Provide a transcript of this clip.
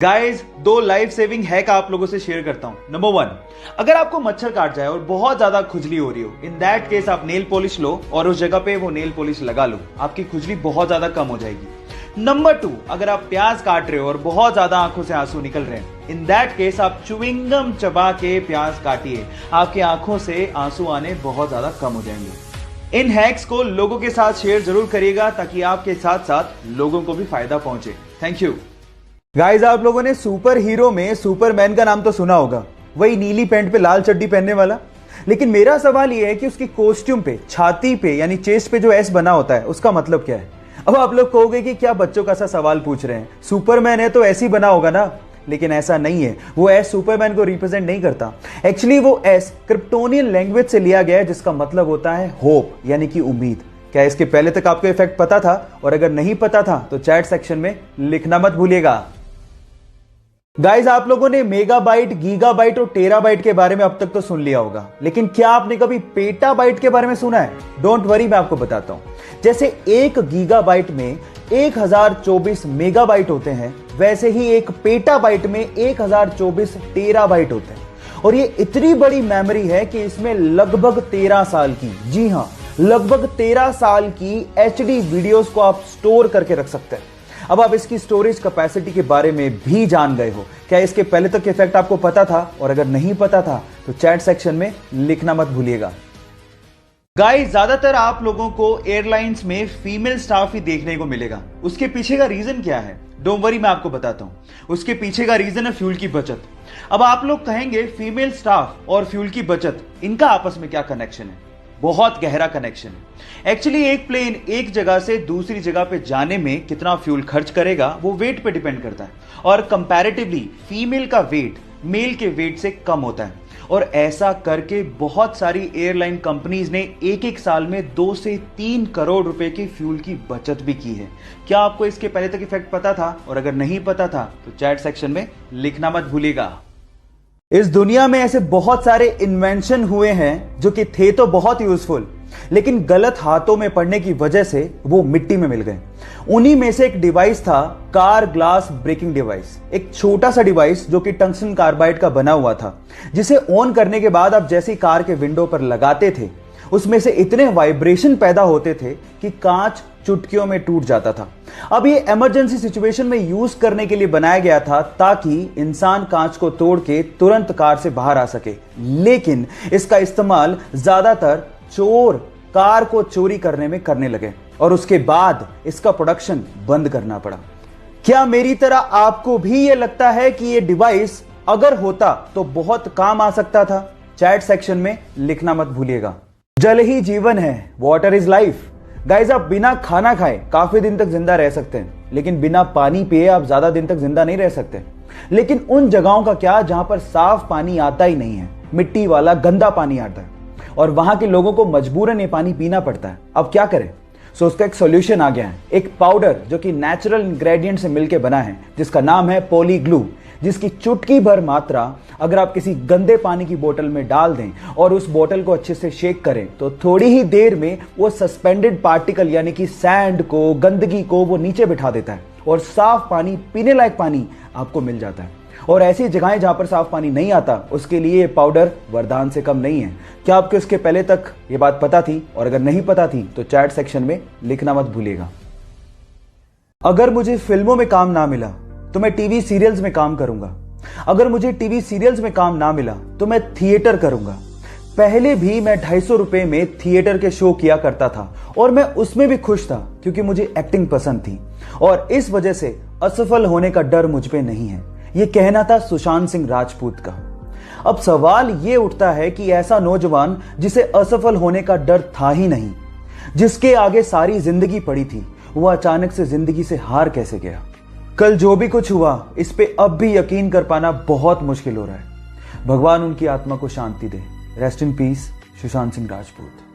Guys, दो life saving hack आप लोगों से शेयर करता हूं। नंबर 1, अगर आपको मच्छर काट जाए और बहुत ज्यादा खुजली हो रही हो, इन दैट केस आप नेल पॉलिश लो और उस जगह पे वो नेल पॉलिश लगा लो, आपकी खुजली बहुत ज्यादा कम हो जाएगी। नंबर 2, अगर आप प्याज काट रहे हो और बहुत ज्यादा आंखों से आंसू निकल रहे हैं, इन दैट केस आप च्युइंगम चबा के प्याज काटिए, आपकी आंखों से आंसू आने बहुत ज्यादा कम हो जाएंगे। इन हैक्स को लोगों के साथ शेयर जरूर करिएगा ताकि आपके साथ साथ लोगों को भी फायदा पहुंचे। Thank you. गाइस, आप लोगों ने सुपर हीरो में सुपरमैन का नाम तो सुना होगा, वही नीली पैंट पे लाल चड्डी पहनने वाला। लेकिन मेरा सवाल यह है कि उसकी कॉस्ट्यूम पे, छाती पे यानी चेस्ट पे जो एस बना होता है, उसका मतलब क्या है। अब आप लोग कहोगे कि क्या बच्चों का सा सवाल पूछ रहे हैं, सुपरमैन है तो ऐसे ही बना होगा ना। लेकिन ऐसा नहीं है, वो एस सुपरमैन को रिप्रेजेंट नहीं करता। एक्चुअली वो एस क्रिप्टोनियन लैंग्वेज से लिया गया है, जिसका मतलब होता है होप यानी कि उम्मीद। क्या इसके पहले तक आपको इफेक्ट पता था? और अगर नहीं पता था तो चैट सेक्शन में लिखना मत भूलिएगा। गाइस, आप लोगों ने मेगाबाइट, गीगाबाइट और टेराबाइट के बारे में अब तक तो सुन लिया होगा, लेकिन क्या आपने कभी पेटाबाइट के बारे में सुना है? डोंट वरी, मैं आपको बताता हूं। जैसे एक गीगाबाइट में 1024 मेगाबाइट होते हैं, वैसे ही एक पेटाबाइट में 1024 टेराबाइट होते हैं। और ये इतनी बड़ी मेमोरी है कि इसमें लगभग 13 साल की, जी हां, लगभग 13 साल की HD वीडियोस को आप स्टोर करके रख सकते हैं। अब आप इसकी स्टोरेज कैपेसिटी के बारे में भी जान गए हो। क्या इसके पहले तक इफेक्ट आपको पता था? और अगर नहीं पता था तो चैट सेक्शन में लिखना मत भूलिएगा। गाइस, ज्यादातर आप लोगों को एयरलाइंस में फीमेल स्टाफ ही देखने को मिलेगा। उसके पीछे का रीजन क्या है? डोंट वरी, मैं आपको बताता हूं। उसके पीछे का रीजन है फ्यूल की बचत। अब आप लोग कहेंगे फीमेल स्टाफ और फ्यूल की बचत, इनका आपस में क्या कनेक्शन है? बहुत गहरा कनेक्शन है। एक्चुअली एक प्लेन एक जगह से दूसरी जगह पे जाने में कितना फ्यूल खर्च करेगा वो वेट पे डिपेंड करता है, और कंपैरेटिवली फीमेल का वेट मेल के वेट से कम होता है। और ऐसा करके बहुत सारी एयरलाइन कंपनीज ने एक एक साल में 2 से 3 करोड़ रुपए की फ्यूल की बचत भी की है। क्या आपको इसके पहले तक इफेक्ट पता था? और अगर नहीं पता था तो चैट सेक्शन में लिखना मत भूलिएगा। इस दुनिया में ऐसे बहुत सारे इन्वेंशन हुए हैं जो कि थे तो बहुत यूजफुल, लेकिन गलत हाथों में पड़ने की वजह से वो मिट्टी में मिल गए। उन्हीं में से एक डिवाइस था कार ग्लास ब्रेकिंग डिवाइस। एक छोटा सा डिवाइस जो कि टंगस्टन कार्बाइड का बना हुआ था, जिसे ऑन करने के बाद आप जैसे कार के विंडो पर लगाते थे, उसमें से इतने वाइब्रेशन पैदा होते थे कि कांच चुटकियों में टूट जाता था। अब ये इमरजेंसी सिचुएशन में यूज करने के लिए बनाया गया था ताकि इंसान कांच को तोड़ के तुरंत कार से बाहर आ सके। लेकिन इसका इस्तेमाल ज्यादातर चोर कार को चोरी करने में करने लगे और उसके बाद इसका प्रोडक्शन बंद करना पड़ा। क्या मेरी तरह आपको भी ये लगता है कि ये डिवाइस अगर होता तो बहुत काम आ सकता था? चैट सेक्शन में लिखना मत भूलिएगा। जल ही जीवन है, वाटर इज लाइफ। गाइस, आप बिना खाना खाए काफी दिन तक जिंदा रह सकते हैं, लेकिन बिना पानी पिए आप ज्यादा दिन तक जिंदा नहीं रह सकते। लेकिन उन जगहों का क्या जहां पर साफ पानी आता ही नहीं है, मिट्टी वाला गंदा पानी आता है, और वहां के लोगों को मजबूरन ये पानी पीना पड़ता है। अब क्या करें? सो उसका एक सॉल्यूशन आ गया है, एक पाउडर जो कि नेचुरल इंग्रेडिएंट से मिलकर बना है, जिसका नाम है पॉलीग्लू, जिसकी चुटकी भर मात्रा अगर आप किसी गंदे पानी की बोतल में डाल दें और उस बोतल को अच्छे से शेक करें तो थोड़ी ही देर में वो सस्पेंडेड पार्टिकल यानी कि सैंड को, गंदगी को वो नीचे बिठा देता है और साफ पानी, पीने लायक पानी आपको मिल जाता है। और ऐसी जगहें जहां पर साफ पानी नहीं आता, उसके लिए पाउडर वरदान से कम नहीं है। क्या आपको इसके पहले तक ये बात पता थी? और अगर नहीं पता थी तो चैट सेक्शन में लिखना मत भूलिएगा। अगर मुझे फिल्मों में काम ना मिला तो मैं टीवी सीरियल्स में काम करूंगा। अगर मुझे टीवी सीरियल्स में काम ना मिला तो मैं थिएटर करूंगा। पहले भी मैं 250 रुपए में थिएटर के शो किया करता था और मैं उसमें भी खुश था क्योंकि मुझे एक्टिंग पसंद थी, और इस वजह से असफल होने का डर मुझ पे नहीं है। यह कहना था सुशांत सिंह राजपूत का। अब सवाल यह उठता है कि ऐसा नौजवान जिसे असफल होने का डर था ही नहीं, जिसके आगे सारी जिंदगी पड़ी थी, वह अचानक से जिंदगी से हार कैसे गया? कल जो भी कुछ हुआ, इस पे अब भी यकीन कर पाना बहुत मुश्किल हो रहा है। भगवान उनकी आत्मा को शांति दे। Rest in peace, Sushant Singh Rajput.